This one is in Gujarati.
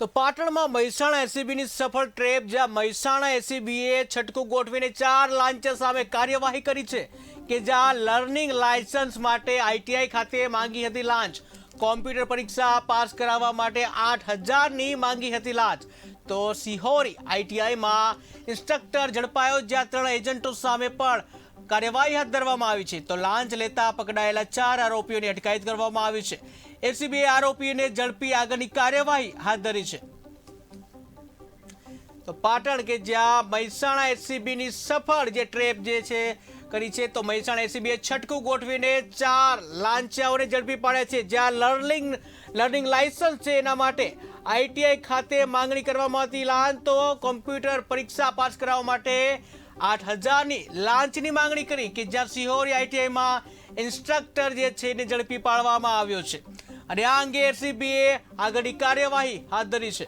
તો પાટણમાં મહેસાણા એસીબીની સફળ ટ્રેપ, જ્યાં મહેસાણા એસીબીએ છટકું ગોઠવીને 4 લાંચ સામે કાર્યવાહી કરી છે કે જ્યાં લર્નિંગ લાયસન્સ માટે આઈટીઆઈ ખાતે માંગી હતી લાંચ, કોમ્પ્યુટર પરીક્ષા પાસ કરાવવા માટે 8,000ની માંગી હતી લાંચ। તો સિહોરી આઈટીઆઈમાં ઇન્સ્ટ્રક્ટર ઝડપાયો, જ્યાં 3 એજન્ટો સામે પણ કાર્યવાહી હાથ ધરવામાં આવી છે। તો લાંચ લેતા પકડાયેલા 4 આરોપીઓની અટકાયત કરવામાં આવી છે। એસીબીએ આરોપીઓને ઝડપી આગળની કાર્યવાહી હાથ ધરી છે। તો પાટણ કે જ્યાં મહેસાણા એસીબીની સફળ જે ટ્રેપ જે છે કરી છે, તો મહેસાણા એસીબીએ છટકું ગોઠવીને 4 લાંચિયાઓને ઝડપી પાડ્યા છે, જ્યાં લર્નિંગ લાયસન્સ છે એના માટે આઈટીઆઈ ખાતે માંગણી કરવામાં હતી લાંચ, તો કોમ્પ્યુટર પરીક્ષા પાસ કરાવવા માટે 8,000ની લાંચની માંગણી કરી કે જ્યાં સિહોરી આઈટીઆઈમાં ઇન્સ્ટ્રક્ટર જે છે એને ઝડપી પાડવામાં આવ્યો છે અને આ અંગે એસીબીએ આગળની કાર્યવાહી હાથ ધરી છે।